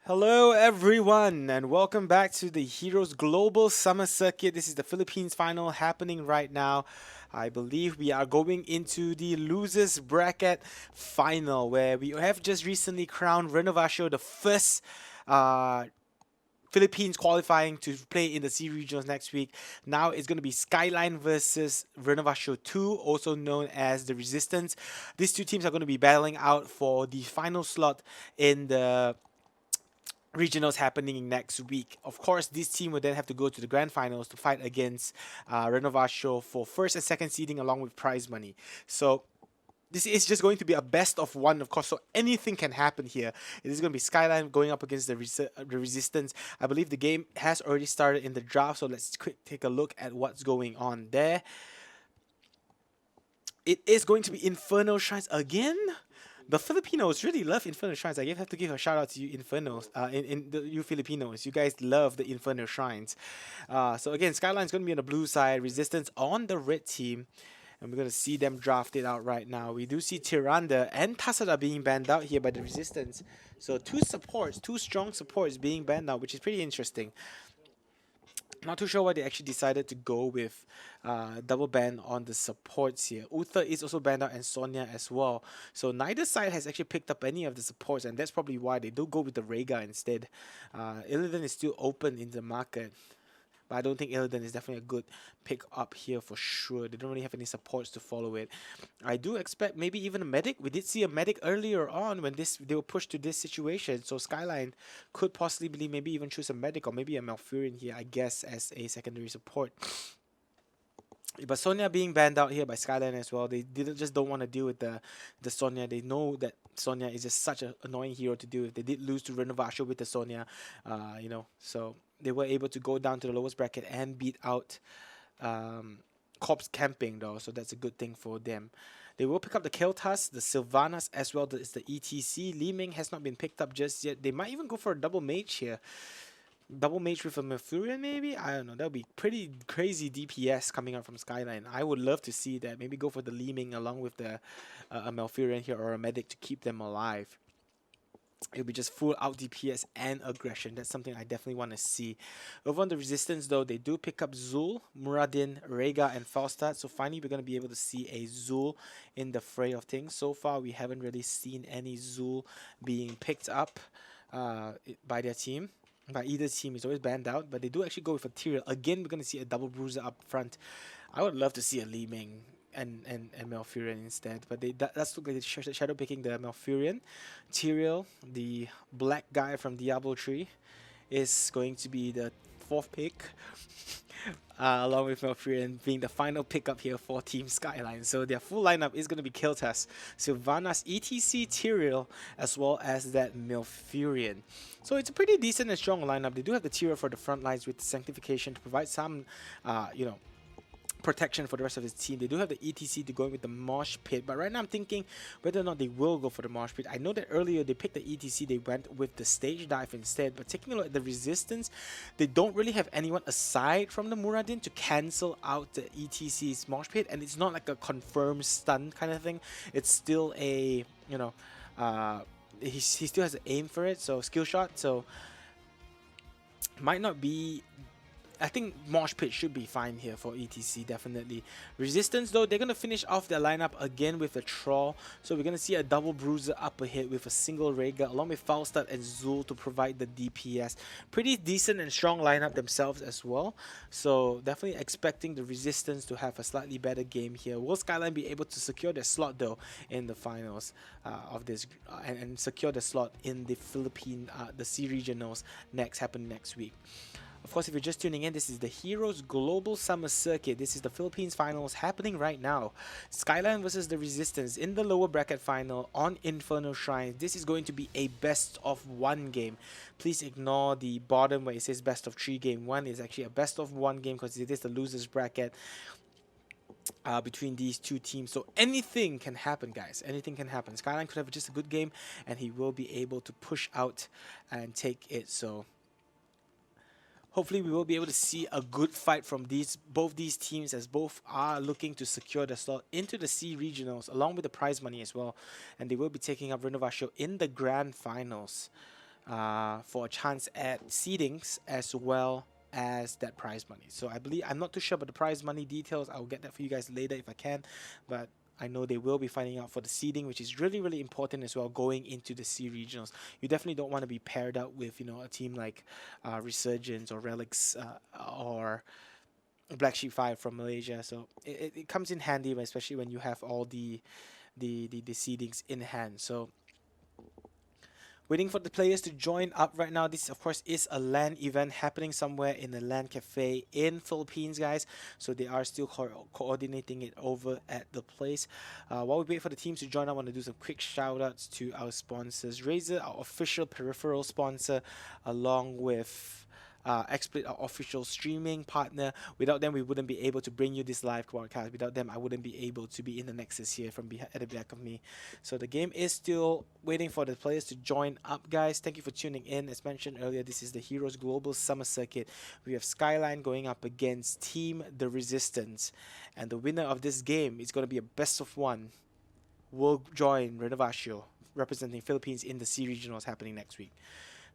Hello, everyone, and welcome back to the Heroes Global Summer Circuit. This is the Philippines final happening right now. I believe we are going into the losers bracket final, where we have just recently crowned Renovacio the first uh, Philippines qualifying to play in the C regionals next week. Now it's going to be Skyline versus Renovacio 2, also known as the Resistance. These two teams are going to be battling out for the final slot in the regionals happening next week. Of course, this team will then have to go to the grand finals to fight against Renovacio for first and second seeding along with prize money. So this is just going to be a best of one, of course, so anything can happen here. It is going to be Skyline going up against the Resistance. I believe the game has already started in the draft, so let's quick take a look at what's going on there. It is going to be Inferno Shrines again. The Filipinos really love Inferno Shrines. I have to give a shout out to you, Infernos, you Filipinos. You guys love the Inferno Shrines. So again, Skyline's going to be on the blue side, Resistance on the red team. And we're going to see them drafted out right now. We do see Tiranda and Tasada being banned out here by the Resistance. So two strong supports being banned out, which is pretty interesting. Not too sure why they actually decided to go with double ban on the supports here. Uther is also banned out and Sonya as well. So neither side has actually picked up any of the supports, and that's probably why they do go with the Rhaegar instead. Illidan is still open in the market, but I don't think Illidan is definitely a good pick up here for sure. They don't really have any supports to follow it. I do expect maybe even a medic. We did see a medic earlier on when they were pushed to this situation. So Skyline could possibly maybe even choose a medic or maybe a Malfurion here, I guess, as a secondary support. But Sonya being banned out here by Skyline as well. They just don't want to deal with the Sonya. They know that Sonya is just such an annoying hero to deal with. They did lose to Renovacio with the Sonya, so they were able to go down to the lowest bracket and beat out Corpse Camping though. So that's a good thing for them. They will pick up the Keltas, the Sylvanas as well as the ETC. Li Ming has not been picked up just yet. They might even go for a double mage here. Double mage with a Malfurion maybe? I don't know. That would be pretty crazy DPS coming out from Skyline. I would love to see that. Maybe go for the Li Ming along with the a Malfurion here or a medic to keep them alive. It'll be just full out DPS and aggression. That's something I definitely want to see. Over on the Resistance though, they do pick up Zul, Muradin, Rhaegar, and Falstad. So finally we're going to be able to see a Zul in the fray of things. So far we haven't really seen any Zul being picked up by their team. By either team. Is always banned out, but they do actually go with a Tyrael. Again, we're going to see a double bruiser up front. I would love to see a Li Ming and Malfurion instead, but that's look like they're shadow picking the Malfurion. Tyrael, the black guy from Diablo 3, is going to be the fourth pick. Along with Malfurion being the final pickup here for Team Skyline. So their full lineup is going to be Kiltas, Sylvanas, ETC, Tyrael, as well as that Malfurion. So it's a pretty decent and strong lineup. They do have the Tyrael for the front lines with the Sanctification to provide some, protection for the rest of his team. They do have the ETC to go in with the Mosh Pit, but right now I'm thinking whether or not they will go for the Mosh Pit. I know that earlier they picked the ETC, they went with the Stage Dive instead, but taking a look at the Resistance, they don't really have anyone aside from the Muradin to cancel out the ETC's Mosh Pit, and it's not like a confirmed stun kind of thing. It's still a, he still has an aim for it, so skill shot, so might not be. I think Mosh Pit should be fine here for ETC, definitely. Resistance, though, they're going to finish off their lineup again with a Troll. So we're going to see a double Bruiser up ahead with a single Rhaegar, along with Falstad and Zul to provide the DPS. Pretty decent and strong lineup themselves as well. So definitely expecting the Resistance to have a slightly better game here. Will Skyline be able to secure their slot, though, in the finals of this, and secure the slot in the the C Regionals happening next week? Of course, if you're just tuning in, this is the Heroes Global Summer Circuit. This is the Philippines finals happening right now. Skyline versus the Resistance in the lower bracket final on Inferno Shrine. This is going to be a best of one game. Please ignore the bottom where it says best of 3 game 1. It's actually a best of 1 game because it is the losers bracket between these two teams. So anything can happen, guys. Anything can happen. Skyline could have just a good game and he will be able to push out and take it. So hopefully we will be able to see a good fight from both these teams, as both are looking to secure the slot into the C regionals along with the prize money as well, and they will be taking up Renovacio in the grand finals. for a chance at seedings as well as that prize money. So I believe I'm not too sure about the prize money details. I'll get that for you guys later if I can, but I know they will be finding out for the seeding, which is really really important as well going into the C regionals. You definitely don't want to be paired up with a team like Resurgence or Relics or Black Sheep 5 from Malaysia. So it comes in handy, especially when you have all the seedings in hand. So waiting for the players to join up right now. This, of course, is a LAN event happening somewhere in a LAN cafe in Philippines, guys. So they are still coordinating it over at the place. While we wait for the teams to join, I want to do some quick shout outs to our sponsors. Razer, our official peripheral sponsor, along with XSplit, our official streaming partner. Without them, we wouldn't be able to bring you this live broadcast. Without them, I wouldn't be able to be in the Nexus here from at the back of me. So the game is still waiting for the players to join up, guys. Thank you for tuning in. As mentioned earlier, this is the Heroes Global Summer Circuit. We have Skyline going up against Team The Resistance. And the winner of this game is going to be a best of one. Will join Renovatio, representing Philippines in the C Regionals happening next week.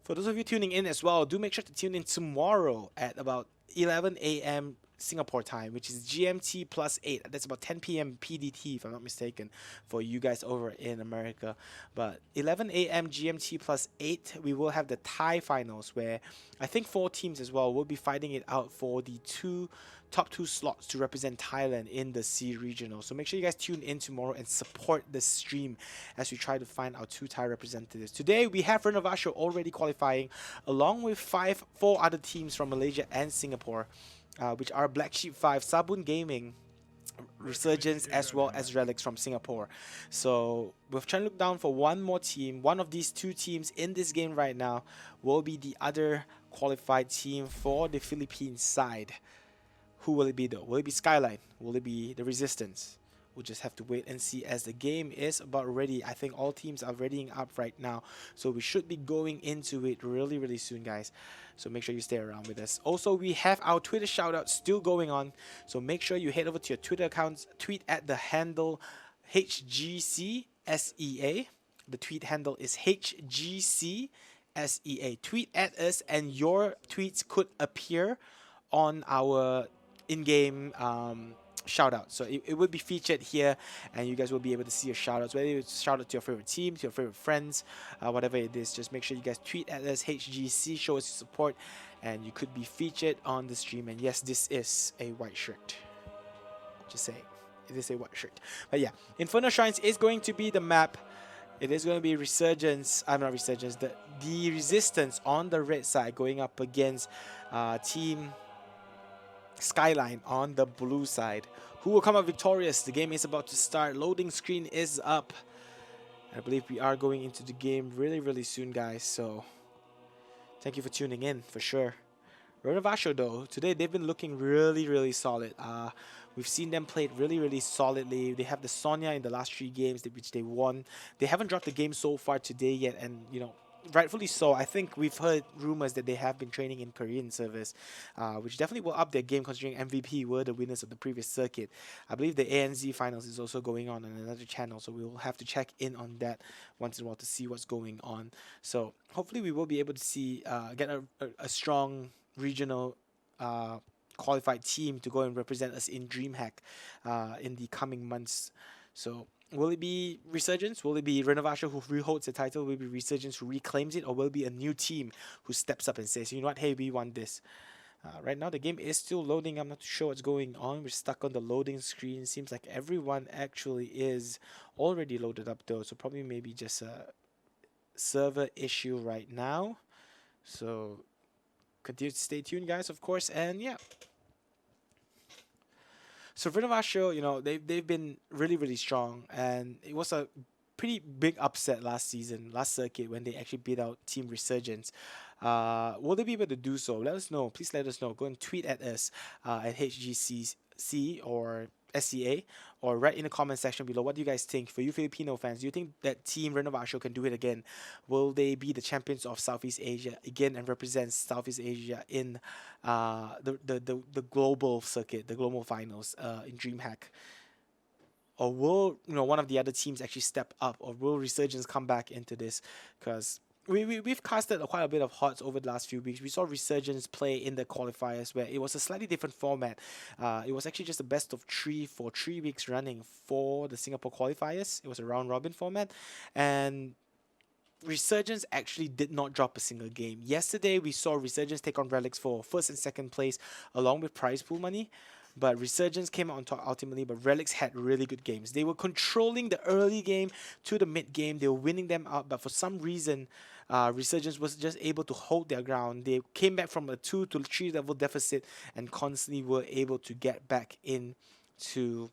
For those of you tuning in as well, do make sure to tune in tomorrow at about 11 a.m. Singapore time, which is GMT plus 8. That's about 10 p.m. PDT, if I'm not mistaken, for you guys over in America. But 11 a.m. GMT plus 8, we will have the Thai finals, where I think 4 teams as well will be fighting it out for the top two slots to represent Thailand in the C regional. So make sure you guys tune in tomorrow and support the stream as we try to find our 2 Thai representatives. Today we have Renovation already qualifying, along with 4 other teams from Malaysia and Singapore, which are Black Sheep 5, Sabun Gaming, Resurgence, as well as Relics from Singapore. So we're trying to look down for one more team. One of these 2 teams in this game right now will be the other qualified team for the Philippines side. Who will it be though? Will it be Skyline? Will it be the Resistance? We'll just have to wait and see as the game is about ready. I think all teams are readying up right now. So we should be going into it really, really soon, guys. So make sure you stay around with us. Also, we have our Twitter shout-out still going on. So make sure you head over to your Twitter accounts. Tweet at the handle HGCSEA. The tweet handle is HGCSEA. Tweet at us and your tweets could appear on our in-game shout out. So it will be featured here and you guys will be able to see your shout outs, whether it's shout out to your favorite team, to your favorite friends, whatever it is. Just make sure you guys tweet at us HGC, show us your support, and you could be featured on the stream. And yes, this is a white shirt, just saying, it is a white shirt. But yeah, Inferno Shrines is going to be the map. It is going to be Resurgence, I'm not Resurgence, the Resistance on the red side going up against Team Skyline on the blue side. Who will come out victorious? The game is about to start. Loading screen is up. I believe we are going into the game really, really soon, guys. So thank you for tuning in for sure. Renovation though, today they've been looking really, really solid. We've seen them play it really, really solidly. They have the Sonya in the last 3 games which they won. They haven't dropped the game so far today yet, and rightfully so. I think we've heard rumors that they have been training in Korean service, which definitely will up their game considering MVP were the winners of the previous circuit. I believe the ANZ finals is also going on another channel, so we'll have to check in on that once in a while to see what's going on. So hopefully we will be able to see get a strong regional qualified team to go and represent us in DreamHack in the coming months. So will it be Resurgence? Will it be Renovation who reholds the title? Will it be Resurgence who reclaims it? Or will it be a new team who steps up and says, you know what, hey, we want this? Right now, the game is still loading. I'm not too sure what's going on. We're stuck on the loading screen. Seems like everyone actually is already loaded up, though. So probably maybe just a server issue right now. So continue to stay tuned, guys, of course. And yeah. So Renovation, they've been really, really strong, and it was a pretty big upset last season, last circuit, when they actually beat out Team Resurgence. Will they be able to do so? Let us know. Please let us know. Go and tweet at us at HGCC or SCA, or write in the comment section below. What do you guys think? For you Filipino fans, do you think that Team Renovation can do it again? Will they be the champions of Southeast Asia again and represent Southeast Asia in the global circuit, the global finals in DreamHack? Or will one of the other teams actually step up, or will Resurgence come back into this? Because we've casted quite a bit of HOTS over the last few weeks. We saw Resurgence play in the qualifiers where it was a slightly different format. It was actually just a best of three for 3 weeks running for the Singapore qualifiers. It was a round robin format, and Resurgence actually did not drop a single game. Yesterday, we saw Resurgence take on Relics for first and second place, along with prize pool money. But Resurgence came out on top ultimately, but Relics had really good games. They were controlling the early game to the mid game. They were winning them out, but for some reason, Resurgence was just able to hold their ground. They came back from a 2 to 3 level deficit and constantly were able to get back into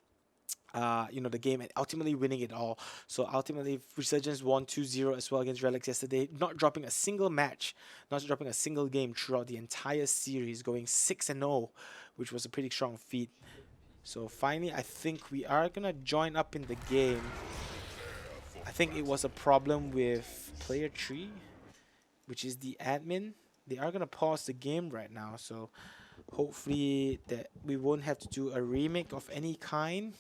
the game and ultimately winning it all. So ultimately, Resurgence won 2-0 as well against Relics yesterday, not dropping a single match, not dropping a single game throughout the entire series, going 6-0, which was a pretty strong feat. So finally, I think we are gonna join up in the game. I think it was a problem with player 3, which is the admin. They are gonna pause the game right now, so hopefully that we won't have to do a remake of any kind.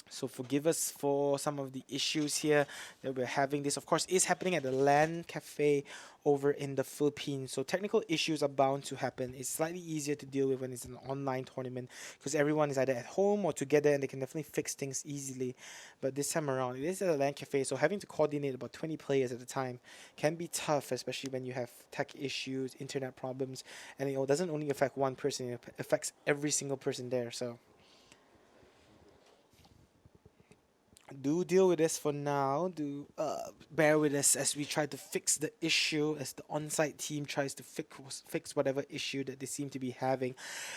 So forgive us for some of the issues here that we're having. This, of course, is happening at the LAN cafe over in the Philippines. So technical issues are bound to happen. It's slightly easier to deal with when it's an online tournament because everyone is either at home or together and they can definitely fix things easily. But this time around, it is at a LAN cafe, so having to coordinate about 20 players at a time can be tough, especially when you have tech issues, internet problems, and it doesn't only affect one person, it affects every single person there. So do deal with this for now. Do bear with us as we try to fix the issue, as the on-site team tries to fix whatever issue that they seem to be having.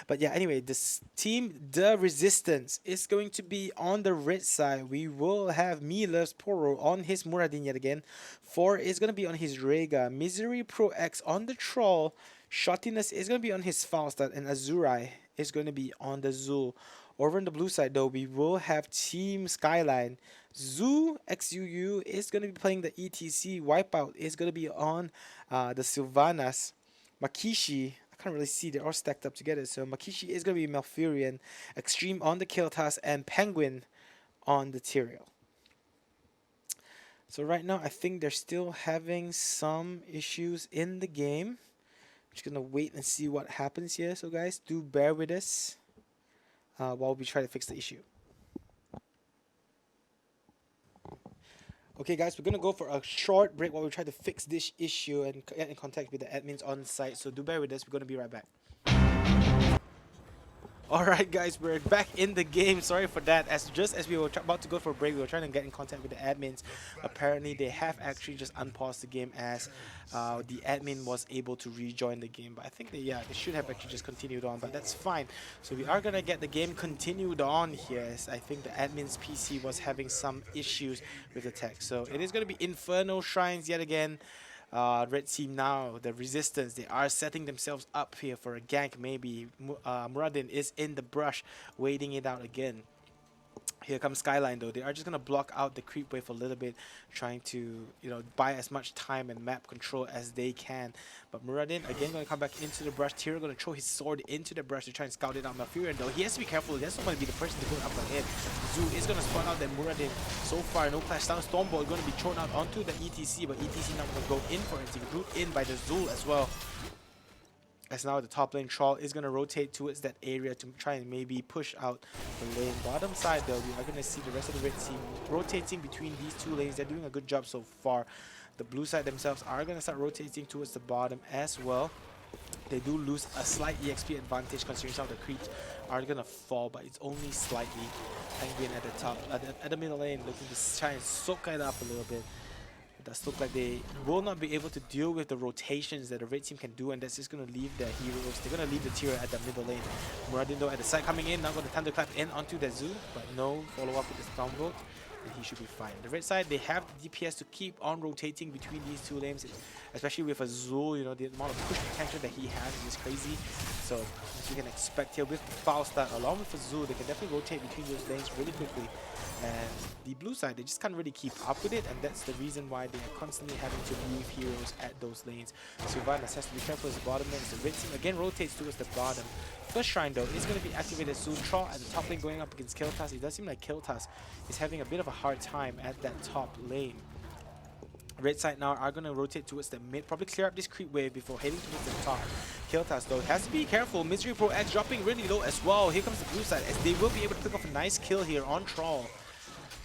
But yeah, anyway, this team, the Resistance, is going to be on the red side. We will have Me Loves Poro on his Muradin yet again. 4 is going to be on his Rega. Misery Pro X on the Troll. Shottiness is going to be on his Falstad. And Azurai is going to be on the Zul. Over on the blue side, though, we will have Team Skyline. Zoo XUU is going to be playing the ETC. Wipeout is going to be on the Sylvanas. Makishi, I can't really see, they're all stacked up together. So Makishi is going to be Malfurion. Extreme on the Kiltas, and Penguin on the Tyrael. So right now, I think they're still having some issues in the game. I'm just going to wait and see what happens here. So guys, do bear with us while we try to fix the issue. Okay guys, we're going to go for a short break while we try to fix this issue and get in contact with the admins on site. So do bear with us, we're going to be right back. Alright guys, we're back in the game. Sorry for that. Just as we were about to go for a break, we were trying to get in contact with the admins. Apparently they have actually just unpaused the game as the admin was able to rejoin the game. But I think they should have actually just continued on, but that's fine. So we are gonna get the game continued on here, as I think the admin's PC was having some issues with the tech. So it is gonna be Inferno Shrines yet again. Red team now, the Resistance, they are setting themselves up here for a gank maybe. Muradin is in the brush, waiting it out again. Here comes Skyline though. They are just going to block out the creep wave a little bit, trying to, buy as much time and map control as they can. But Muradin, again, going to come back into the brush. Tyrael going to throw his sword into the brush to try and scout it out. Malfurion though, he has to be careful. He doesn't want to be the person to go up ahead. Zoo is going to spawn out that Muradin. So far, no clash down. Stormbolt going to be thrown out onto the ETC, but ETC not going to go in for it. He's grouped in by the Zul as well. As now the top lane Troll is going to rotate towards that area to try and maybe push out the lane. Bottom side though, we are going to see the rest of the red team rotating between these two lanes. They're doing a good job so far. The blue side themselves are going to start rotating towards the bottom as well. They do lose a slight EXP advantage considering some of the creeps are going to fall, but it's only slightly. Penguin at the top, at the middle lane, looking to try and soak it up a little bit. It does look like they will not be able to deal with the rotations that the red team can do, and that's just going to leave their heroes. They're going to leave the Tyrael at the middle lane. Muradin though at the side coming in, now got the Thunderclap in onto the Zoo, but no follow-up with the Stormbolt, and he should be fine. The red side, they have the DPS to keep on rotating between these two lanes, especially with a Zoo, the amount of push potential that he has is crazy. So as you can expect here with the Falstad, along with the Zoo, they can definitely rotate between those lanes really quickly. And the blue side, they just can't really keep up with it, and that's the reason why they are constantly having to leave heroes at those lanes. Sylvanas has to be careful as the bottom lane. The red team again rotates towards the bottom. First shrine though is going to be activated soon. Troll at the top lane going up against Kiltas. It does seem like Kiltas is having a bit of a hard time at that top lane. Red side now are going to rotate towards the mid, probably clear up this creep wave before heading towards the top. Kiltas though has to be careful. Misery Pro X dropping really low as well. Here comes the blue side as they will be able to pick off a nice kill here on Troll.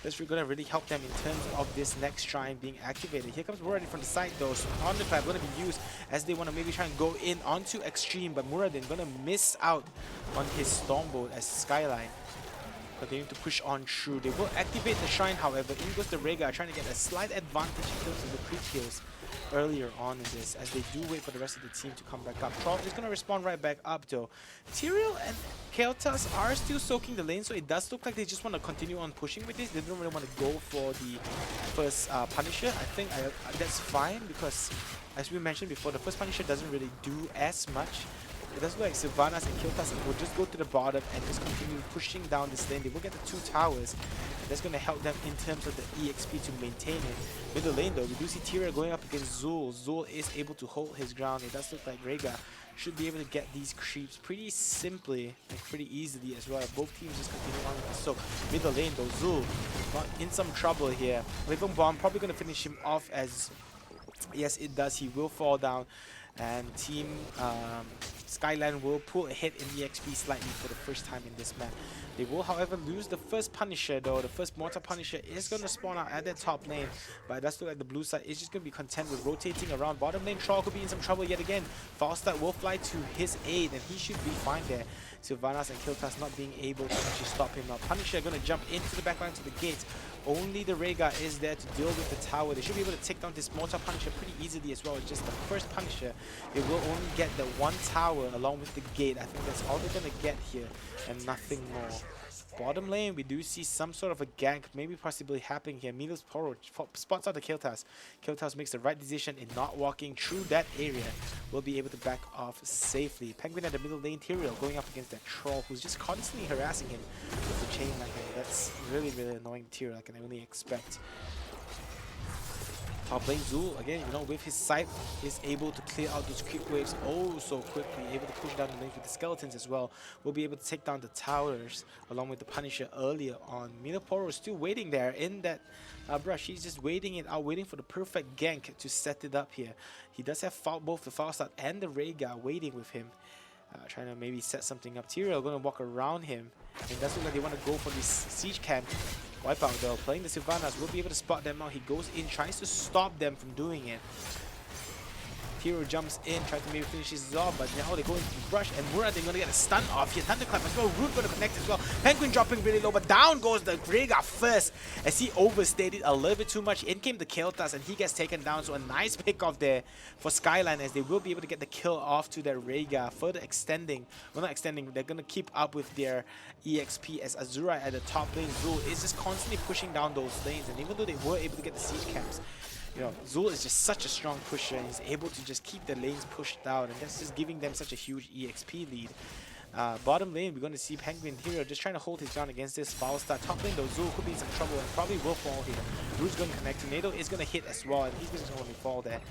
That's going to really help them in terms of this next shrine being activated. Here comes Muradin from the side though, so Thunderclap going to be used as they want to maybe try and go in onto Extreme, but Muradin going to miss out on his Stormbolt as Skyline continuing to push on through. They will activate the shrine, however. In goes the Rega, trying to get a slight advantage in terms of the creep kills earlier on in this, as they do wait for the rest of the team to come back up. Troll is going to respawn right back up though. Tyrael and Kael'thas are still soaking the lane, so it does look like they just want to continue on pushing with this. They don't really want to go for the first Punisher. I think that's fine, because as we mentioned before, the first Punisher doesn't really do as much. It does look like Sylvanas and Kael'thas will just go to the bottom and just continue pushing down this lane. They will get the 2 towers, and that's going to help them in terms of the EXP to maintain it. Middle lane though, we do see Tyrael going up against Zul. Zul is able to hold his ground. It does look like Rega should be able to get these creeps pretty simply and pretty easily as well. Both teams just continue on with this. So middle lane though, Zul not in some trouble here. Living Bomb probably going to finish him off, as yes it does, he will fall down, and team Skyline will pull ahead in EXP slightly for the first time in this map. They will, however, lose the first Punisher though. The first Mortar Punisher is going to spawn out at their top lane, but it does look like the blue side is just going to be content with rotating around. Bottom lane, Troll could be in some trouble yet again. Falstad will fly to his aid, and he should be fine there. Sylvanas and Kael'thas not being able to actually stop him now. Punisher going to jump into the backline to the gates. Only the Rega is there to deal with the tower. They should be able to take down this Mortar Punisher pretty easily as well. It's just the first Punisher. They will only get the 1 tower along with the gate. I think that's all they're going to get here, and nothing more. Bottom lane, we do see some sort of a gank, maybe possibly happening here. Milos Poro spots out the Kael'thas. Kael'thas makes the right decision in not walking through that area. Will be able to back off safely. Penguin at the middle lane, Tyrael going up against that Troll who's just constantly harassing him with the chain lightning. That's really, really annoying Tyrael, I can only expect. Top lane Zul, again, you know, with his sight, is able to clear out those creep waves oh so quickly, able to push down the lane with the skeletons as well. Will be able to take down the towers along with the Punisher earlier on. Minoporo is still waiting there in that brush. He's just waiting it out, waiting for the perfect gank to set it up here. He does have both the Falstad and the Rega waiting with him. Trying to maybe set something up. Tyrael going to walk around him. And it does look like they want to go for this siege camp. Wipeout though, playing the Sylvanas, will be able to spot them out. He goes in, tries to stop them from doing it. Tyrael jumps in, tries to maybe finish his off, but now they go into the brush, and Muradin going to get a stun off here. Thunderclap as well, Root going to connect as well. Penguin dropping really low, but down goes the Rega first as he overstayed it a little bit too much. In came the Kael'thas, and he gets taken down, so a nice pick off there for Skyline, as they will be able to get the kill off to their Rega, further extending, well not extending, they're going to keep up with their EXP as Azura at the top lane. Zul is just constantly pushing down those lanes, and even though they were able to get the siege camps, you know, Zul is just such a strong pusher, and he's able to just keep the lanes pushed out, and that's just giving them such a huge EXP lead. Bottom lane, we're going to see Penguin here just trying to hold his ground against this Falstad. Top lane though, Zul could be in some trouble and probably will fall here. Root's going to connect. Tornado is going to hit as well, and he's going to only fall there.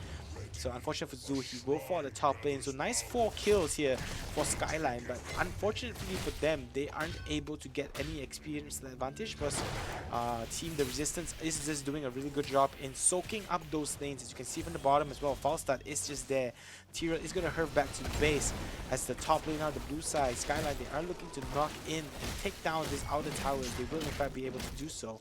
So unfortunate for Zul, he will fall at the top lane. So nice 4 kills here for Skyline, but unfortunately for them, they aren't able to get any experience advantage, because Team The Resistance is just doing a really good job in soaking up those lanes. As you can see from the bottom as well, Falstad is just there. Tyrael is going to hurve back to the base as the top lane on the blue side. Skyline, they are looking to knock in and take down these outer towers. They will in fact be able to do so.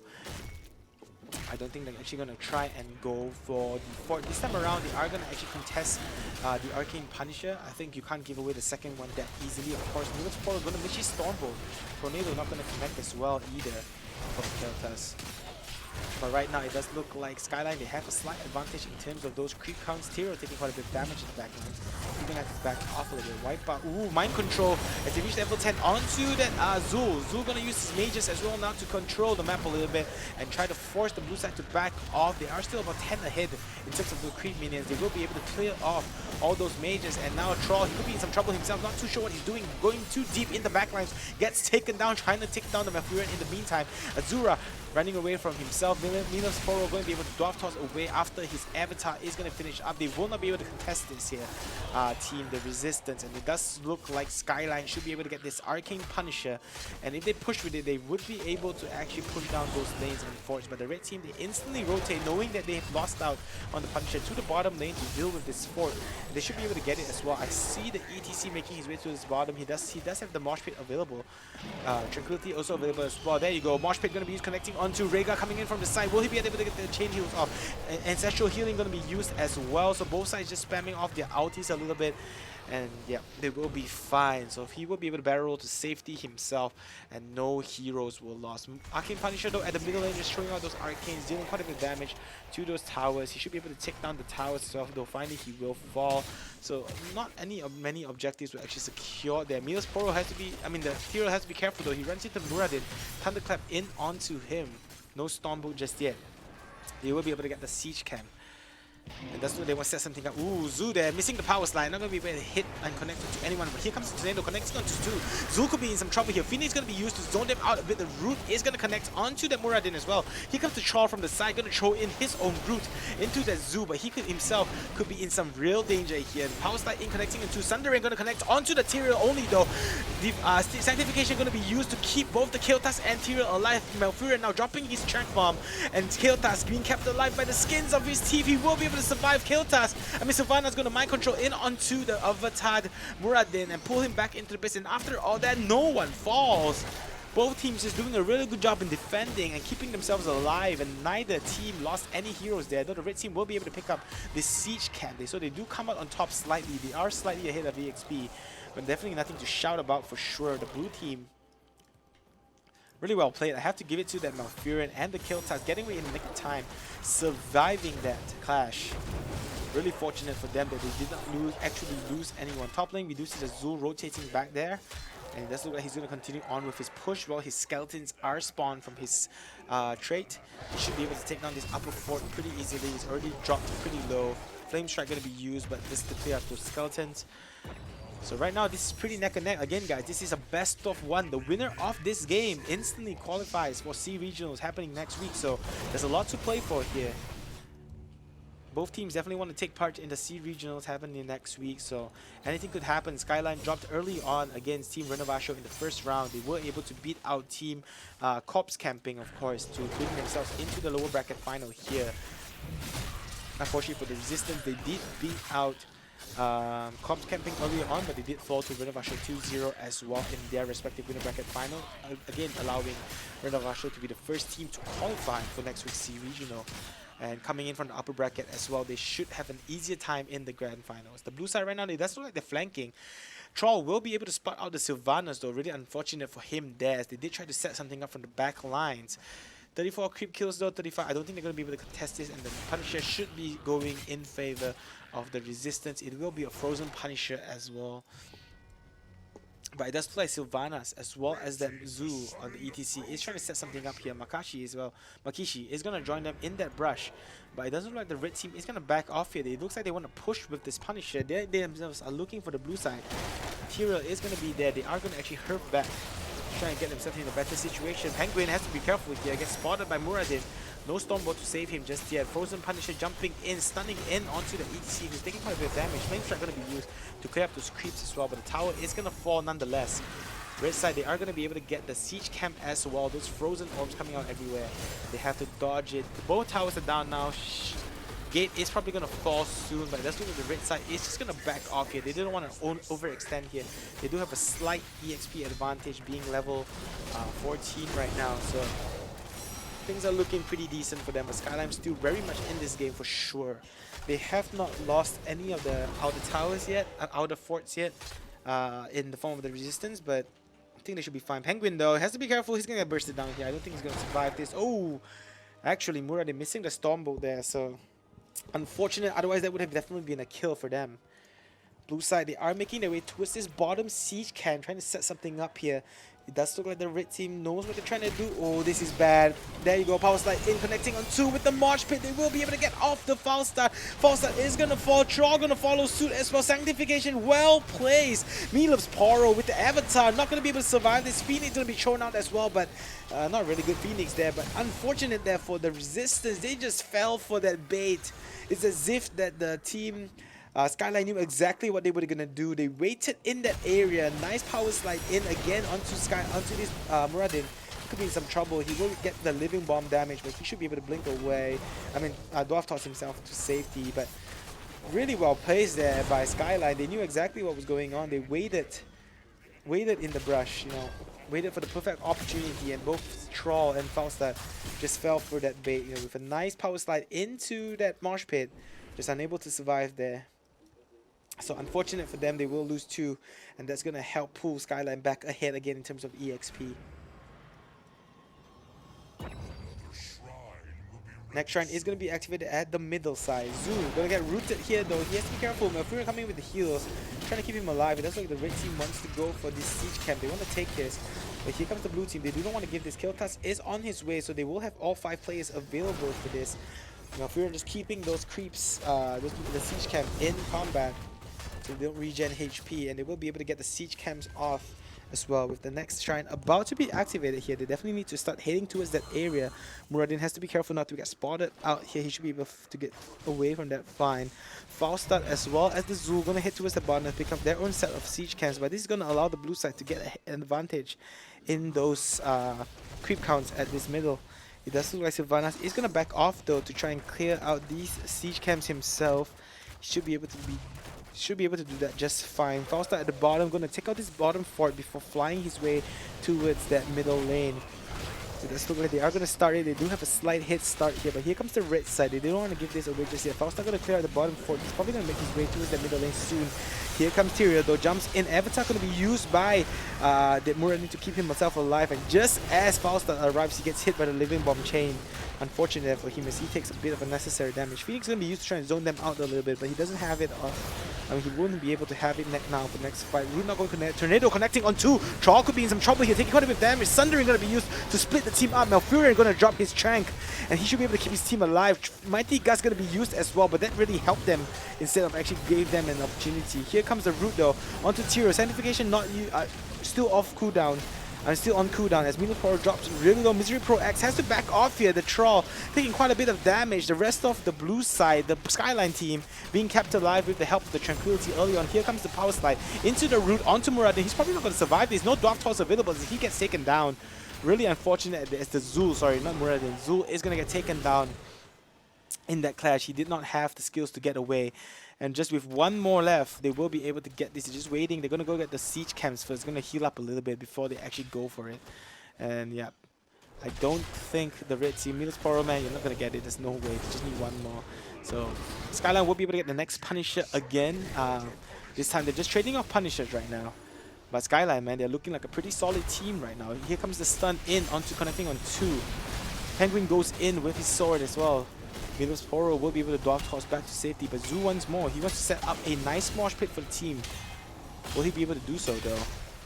I don't think they're actually going to try and go for the fort. This time around, they are going to actually contest the Arcane Punisher. I think you can't give away the second one that easily. Of course, Milos Poro going to miss his Stormbolt. Tornado not going to connect as well either from Kael'thas. But right now, it does look like Skyline, they have a slight advantage in terms of those creep counts. Tyrael taking quite a bit of damage in the backline. He's going to have to back off a little bit. Wipe out. Ooh, Mind Control as they reach level 10 onto that Zul. Zul going to use his mages as well now to control the map a little bit and try to force the blue side to back off. They are still about 10 ahead in terms of the creep minions. They will be able to clear off all those mages, and now Troll, he could be in some trouble himself, not too sure what he's doing, going too deep in the backlines, gets taken down, trying to take down the Mafuran in the meantime. Azura running away from himself. himself. Milos Foro going to be able to dwarf toss away after his avatar is going to finish up. They will not be able to contest this here, team, the Resistance. And it does look like Skyline should be able to get this Arcane Punisher. And if they push with it, they would be able to actually push down those lanes and forts. But the red team, they instantly rotate, knowing that they have lost out on the Punisher to the bottom lane to deal with this fort. And they should be able to get it as well. I see the ETC making his way to his bottom. He does have the Mosh Pit available. Tranquility also available as well. There you go. Mosh Pit going to be used connecting onto Rhaegar coming in from the side. Will he be able to get the chain heals off? Ancestral healing going to be used as well. So both sides just spamming off their ultis a little bit. And yeah, they will be fine. So he will be able to barrel roll to safety himself, and no heroes were lost. Arcane Punisher though at the middle lane just throwing out those arcanes, dealing quite a bit of damage to those towers. He should be able to take down the towers as well, though finally he will fall. So not many objectives were actually secured there. Milos Poro has to be, the hero has to be careful though. He runs into Muradin, Thunderclap in onto him. No Stormbolt just yet. They will be able to get the siege camp. And that's what they want to set something up. Ooh, Zoo there, missing the power slide. Not going to be able to hit and connect to anyone. But here comes Tornado connecting onto Zoo. Zoo could be in some trouble here. Phoenix is going to be used to zone them out a bit. The root is going to connect onto the Muradin as well. Here comes the Troll from the side, going to throw in his own root into that Zoo. But he himself could be in some real danger here. And power slide in connecting into Sundering, going to connect onto the Tyrael only though. The Sanctification going to be used to keep both the Kael'thas and Tyrael alive. Malfurion now dropping his track bomb. And Kael'thas being kept alive by the skins of his teeth. He will be able to survive. Sylvana's going to mind control in onto the avatar Muradin and pull him back into the base. And after all that, no one falls. Both teams just doing a really good job in defending and keeping themselves alive, and neither team lost any heroes there. Though the red team will be able to pick up this siege camp, so they do come out on top slightly. They are slightly ahead of EXP, but definitely nothing to shout about for sure. The blue team, really well played. I have to give it to that Malfurion and the Kael'thas getting away in the nick of time, surviving that clash. Really fortunate for them that they did not actually lose anyone. Top lane, we do see the Zul rotating back there. And it does look like he's going to continue on with his push while his skeletons are spawned from his trait. He should be able to take down this upper fort pretty easily. He's already dropped pretty low. Flame Strike going to be used, but this is to clear out those skeletons. So right now, this is pretty neck and neck. Again, guys, this is a best of one. The winner of this game instantly qualifies for C Regionals happening next week. So there's a lot to play for here. Both teams definitely want to take part in the C Regionals happening next week. So anything could happen. Skyline dropped early on against Team Renovasho in the first round. They were able to beat out Team Corpse Camping, of course, to bring themselves into the lower bracket final here. Unfortunately for the Resistance, they did beat out Corpse Camping earlier on, but they did fall to Renovasho 2-0 as well in their respective winner bracket final. Again, allowing Renovasho to be the first team to qualify for next week's C Regional. And coming in from the upper bracket as well, they should have an easier time in the grand finals. The blue side right now, it does look like they're flanking. Troll will be able to spot out the Sylvanas though. Really unfortunate for him there, as they did try to set something up from the back lines. 34 creep kills though, 35. I don't think they're going to be able to contest this, and the Punisher should be going in favor of the Resistance. It will be a frozen Punisher as well. But it does look like Sylvanas as well as that Zoo on the ETC is trying to set something up here. Makishi is going to join them in that brush. But it doesn't look like the red team is going to back off here. It looks like they want to push with this Punisher. They themselves are looking for the blue side. Tyrael is going to be there. They are going to actually hurf back, trying to get themselves in a better situation. Penguin has to be careful here. Gets spotted by Muradin. No Stormbolt to save him just yet. Frozen Punisher jumping in, stunning in onto the ETC, who's taking quite a bit of damage. Flame Strike going to be used to clear up those creeps as well, but the tower is going to fall nonetheless. Red side, they are going to be able to get the siege camp as well. Those frozen orbs coming out everywhere. They have to dodge it. Both towers are down now. Gate is probably going to fall soon, but it does look like the red side is just going to back off here. They didn't want to overextend here. They do have a slight EXP advantage, being level 14 right now, so things are looking pretty decent for them. But Skyline's still very much in this game for sure. They have not lost any of the outer towers yet, outer forts yet, in the form of the Resistance, but I think they should be fine. Penguin though has to be careful. He's going to get bursted down here. I don't think he's going to survive this. Oh, actually Muradin missing the Stormbolt there, so unfortunate. Otherwise that would have definitely been a kill for them. Blue side, they are making their way towards this bottom siege camp, trying to set something up here. It does look like the red team knows what they're trying to do. Oh, this is bad. There you go. Power slide in, connecting on 2 with the March Pit. They will be able to get off the foul start. Foul start is going to fall. Troll going to follow suit as well. Sanctification well placed. Melops Poro with the Avatar. Not going to be able to survive this. Phoenix going to be thrown out as well, but not really good Phoenix there. But unfortunate there for the Resistance. They just fell for that bait. It's as if that the team... Skyline knew exactly what they were going to do. They waited in that area. Nice power slide in again onto this Muradin. Could be in some trouble. He will get the living bomb damage, but he should be able to blink away. I mean, Dwarf tossed himself to safety, but really well placed there by Skyline. They knew exactly what was going on. They waited in the brush, you know, waited for the perfect opportunity, and both Troll and Faustad just fell for that bait, you know, with a nice power slide into that mosh pit. Just unable to survive there. So unfortunate for them, they will lose 2, and that's going to help pull Skyline back ahead again in terms of EXP. Next shrine is going to be activated at the middle side. Zoo going to get rooted here though. He has to be careful. Malfurion coming with the heals, trying to keep him alive. It does look like the red team wants to go for this siege camp. They want to take this. But here comes the blue team. They do not want to give this. Kiltas is on his way, so they will have all 5 players available for this. Malfurion just keeping those creeps, the siege camp in combat, so they don't regen HP, and they will be able to get the siege camps off as well. With the next shrine about to be activated here, they definitely need to start heading towards that area. Muradin has to be careful not to get spotted out here. He should be able to get away from that fine. Faustad as well as the Zoo going to head towards the bottom and pick up their own set of siege camps, but this is going to allow the blue side to get an advantage in those creep counts at this middle. It does look like Sylvanas is going to back off though to try and clear out these siege camps himself. He should be able to do that just fine. Faustad at the bottom, going to take out this bottom fort before flying his way towards that middle lane. So it does look like they are going to start it. They do have a slight head start here, but here comes the red side. They don't want to give this away just yet. Faustad going to clear out the bottom fort. He's probably going to make his way towards that middle lane soon. Here comes Tyrael though, jumps in. Avatar going to be used by the Muradin to keep himself alive, and just as Faustad arrives, he gets hit by the living bomb chain. Unfortunate for him as he takes a bit of unnecessary damage. Phoenix going to be used to try and zone them out a little bit, but he doesn't have it on. I mean, he wouldn't be able to have it now for the next fight. Root not going to connect. Tornado connecting on 2. Troll could be in some trouble here, taking quite a bit of damage. Sundering going to be used to split the team up. Malfurion going to drop his Trank, and he should be able to keep his team alive. Mighty Gust going to be used as well, but that really helped them instead of actually gave them an opportunity. Here comes the Root though, onto Tyrael. Sanctification not still off cooldown. And still on cooldown as Milo Pro drops really low. Misery Pro X has to back off here. The Troll taking quite a bit of damage. The rest of the blue side, the Skyline team, being kept alive with the help of the Tranquility early on. Here comes the power slide into the Root onto Muradin. He's probably not going to survive. There's no Dwarf Toss available as he gets taken down. Really unfortunate as the Zul, sorry, not Muradin. Zul is going to get taken down in that clash. He did not have the skills to get away. And just with one more left, they will be able to get this. They're just waiting. They're going to go get the siege camps first. Going to heal up a little bit before they actually go for it. And yeah, I don't think the red team, Milos Poro, man, you're not going to get it. There's no way. They just need one more. So Skyline will be able to get the next Punisher again. This time they're just trading off Punishers right now. But Skyline, man, they're looking like a pretty solid team right now. Here comes the stun in onto connecting on 2. Penguin goes in with his sword as well. Milos Poro will be able to dwarf toss back to safety, but Zoo once more. He wants to set up a nice mosh pit for the team. Will he be able to do so though?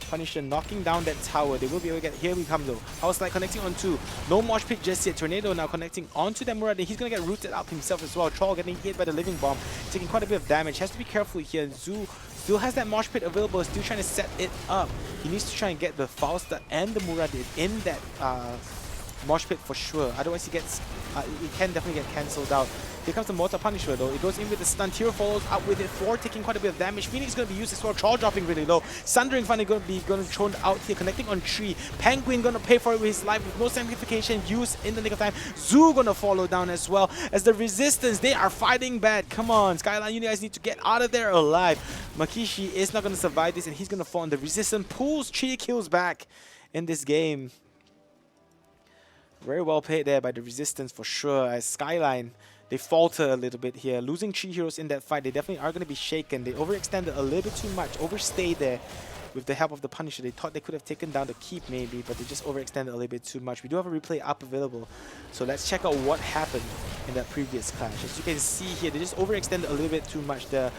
Punisher knocking down that tower. They will be able to get... Here we come though. Power slide connecting on 2. No mosh pit just yet. Tornado now connecting onto the Muradin. He's going to get rooted up himself as well. Troll getting hit by the living bomb. Taking quite a bit of damage. Has to be careful here. Zoo still has that mosh pit available. Still trying to set it up. He needs to try and get the Faustad and the Muradin in that mosh pit for sure. Otherwise he gets... it can definitely get cancelled out. Here comes the Mortar Punisher though. It goes in with the stun. Tyrael follows up with it. 4 taking quite a bit of damage. Phoenix is going to be used as well. Troll dropping really low. Sundering finally going to be thrown out here. Connecting on 3. Penguin going to pay for it with his life with no sanctification used in the nick of time. Zoo going to follow down as well. As the Resistance, they are fighting bad. Come on, Skyline, you guys need to get out of there alive. Makishi is not going to survive this and he's going to fall. And the Resistance pulls 3 kills back in this game. Very well played there by the Resistance for sure. As Skyline, they falter a little bit here. Losing 3 heroes in that fight, they definitely are going to be shaken. They overextended a little bit too much, overstayed there. with the help of the Punisher. They thought they could have taken down the keep maybe, but they just overextended a little bit too much. We do have a replay up available, so let's check out what happened in that previous clash. As you can see here, they just overextended a little bit too much. The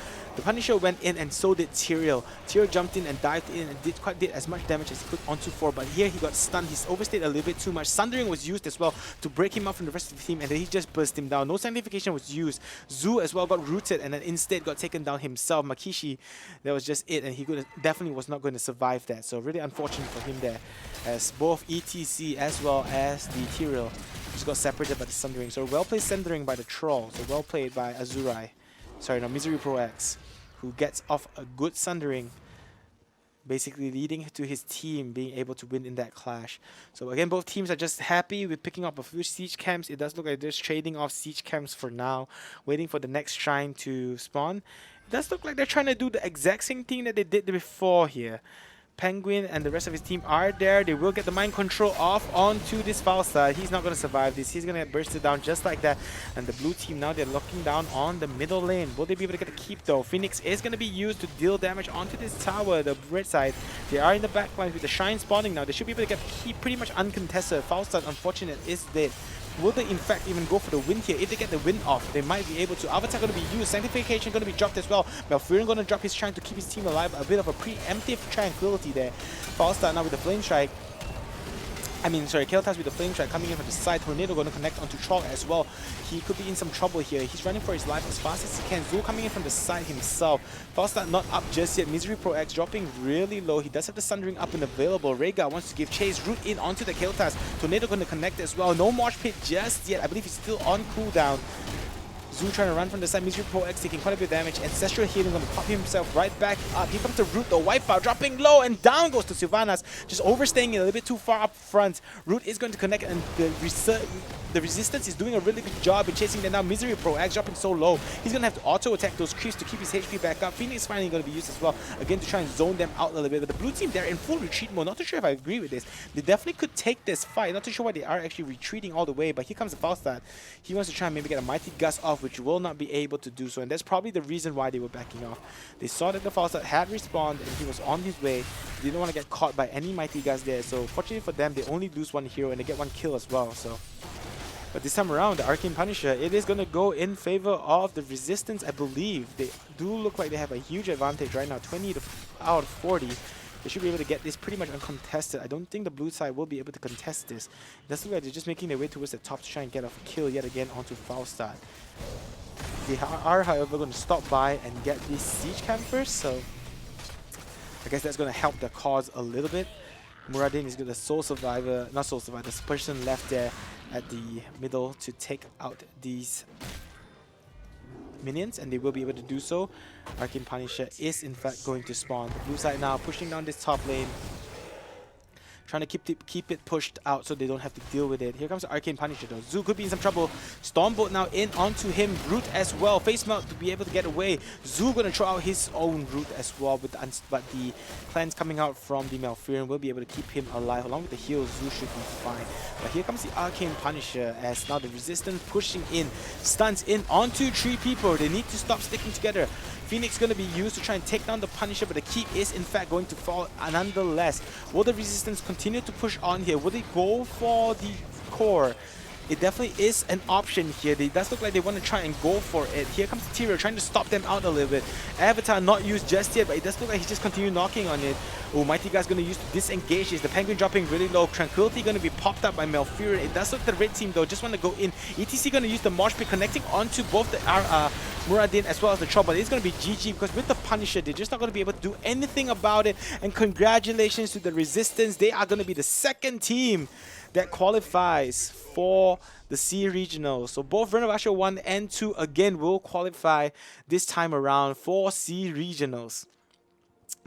Punisher went in and so did Tyrael. Tyrael jumped in and dived in and did as much damage as he could onto 4, but here he got stunned. He's overstayed a little bit too much. Sundering was used as well to break him up from the rest of the team, and then he just burst him down. No sanctification was used. Zu as well got rooted and then instead got taken down himself. Makishi, that was just it, and he definitely was not going to survive that. So really unfortunate for him there, as both ETC as well as the Tyrael just got separated by the Sundering. So well played Sundering by the Troll. So well played by Azurai. Sorry, no, Misery Pro X, who gets off a good Sundering, basically leading to his team being able to win in that clash. So again, both teams are just happy with picking up a few siege camps. It does look like they're just trading off siege camps for now, waiting for the next shrine to spawn. It does look like they're trying to do the exact same thing that they did before here. Penguin and the rest of his team are there. They will get the mind control off onto this Falstad. He's not going to survive this. He's going to get bursted down just like that. And the blue team now, they're locking down on the middle lane. Will they be able to get a keep though? Phoenix is going to be used to deal damage onto this tower, the red side. They are in the back line with the Shrine spawning now. They should be able to get the keep pretty much uncontested. Falstad, unfortunate, is dead. Will they in fact even go for the win here? If they get the win off, they might be able to. Avatar going to be used. Sanctification going to be dropped as well. Malfurion going to drop his Shrine to keep his team alive. A bit of a preemptive tranquility there. Falstad now with the Flame Strike. Kael'thas with the Flame Strike coming in from the side. Tornado going to connect onto Troll as well. He could be in some trouble here. He's running for his life as fast as he can. Zul coming in from the side himself. Falstad not up just yet. Misery Pro X dropping really low. He does have the Sundering up and available. Rhaegar wants to give chase. Root in onto the Kael'thas. Tornado going to connect as well. No Mosh Pit just yet. I believe he's still on cooldown. Zu trying to run from the side. Misery Pro X taking quite a bit of damage. Ancestral Healing going to pop himself right back up. Here comes the Root, the Wipeout, dropping low, and down goes to Sylvanas. Just overstaying it a little bit too far up front. Root is going to connect, and the Resistance is doing a really good job in chasing them down. Misery Pro X dropping so low. He's going to have to auto-attack those creeps to keep his HP back up. Phoenix finally going to be used as well, again, to try and zone them out a little bit. But the blue team, they're in full retreat mode. Not too sure if I agree with this. They definitely could take this fight. Not too sure why they are actually retreating all the way. But here comes the Falstad. He wants to try and maybe get a Mighty Gust off, which will not be able to do so, and that's probably the reason why they were backing off. They saw that the Falstad had respawned and he was on his way. They didn't want to get caught by any Mighty Gust there, so fortunately for them, they only lose one hero and they get one kill as well. So, but this time around, the Arcane Punisher, it is going to go in favor of the Resistance, I believe. They do look like they have a huge advantage right now, 20 out of 40. They should be able to get this pretty much uncontested. I don't think the blue side will be able to contest this. It does look like they're just making their way towards the top to try and get off a kill yet again onto Falstad. They are, however, going to stop by and get this siege camp first, so I guess that's going to help the cause a little bit. Muradin is the sole survivor, not sole survivor, this person left there at the middle to take out these minions, and they will be able to do so. Arcane Punisher is in fact going to spawn. The blue side now pushing down this top lane, trying to keep it pushed out so they don't have to deal with it. Here comes the Arcane Punisher though. Zu could be in some trouble. Stormbolt now in onto him. Root as well. Face Melt to be able to get away. Zu gonna throw out his own Root as well, but the plans coming out from the Malfurion will be able to keep him alive. Along with the heals, Zu should be fine. But here comes the Arcane Punisher as now the Resistance pushing in. Stuns in onto 3 people. They need to stop sticking together. Phoenix going to be used to try and take down the Punisher, but the keep is in fact going to fall nonetheless. Will the Resistance continue to push on here? Will they go for the core? It definitely is an option here. It does look like they want to try and go for it. Here comes Tyrael trying to stop them out a little bit. Avatar not used just yet, but it does look like he's just continue knocking on it. Oh, Mighty Guy's going to use to disengage this. The Penguin dropping really low. Tranquility going to be popped up by Malfurion. It does look like the red team though just want to go in. ETC going to use the Mosh Pit connecting onto both the Muradin as well as the Troll, but it's going to be GG because with the Punisher, they're just not going to be able to do anything about it. And congratulations to the Resistance. They are going to be the second team that qualifies for the C Regionals. So both Renovation 1 and 2 again will qualify this time around for C Regionals.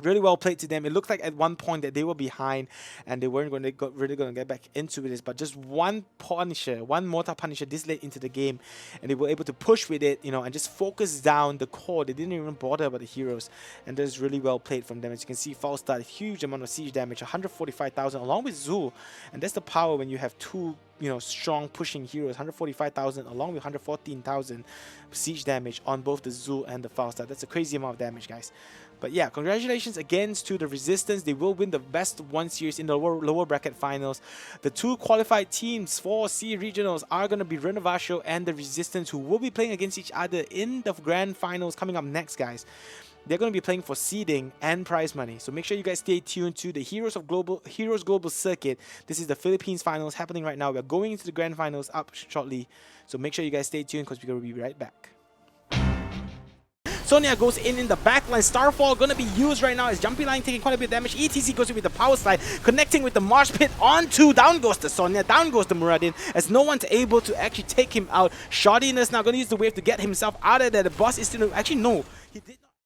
Really well played to them. It looked like at one point that they were behind and they weren't going to really going to get back into this, but just one Punisher, one Mortar Punisher this late into the game, and they were able to push with it, you know, and just focus down the core. They didn't even bother about the heroes, and that's really well played from them. As you can see, Falstad, huge amount of siege damage, 145,000 along with Zul, and that's the power when you have two, you know, strong pushing heroes. 145,000 along with 114,000 siege damage on both the Zul and the Falstad. That's a crazy amount of damage, guys. But yeah, congratulations again to the Resistance. They will win the best of 1 series in the lower bracket finals. The 2 qualified teams for C regionals are going to be Renovation and the Resistance, who will be playing against each other in the grand finals coming up next, guys. They're going to be playing for seeding and prize money. So make sure you guys stay tuned to the Heroes Global Circuit. This is the Philippines finals happening right now. We're going into the grand finals up shortly. So make sure you guys stay tuned because we're going to be right back. Sonya goes in the backline. Starfall gonna be used right now as Jumpy Line taking quite a bit of damage. ETC goes in with the power slide, connecting with the Marsh Pit onto. Down goes the Sonya, down goes the Muradin, as no one's able to actually take him out. Shoddiness now gonna use the wave to get himself out of there. The boss is still... Actually, no. He did...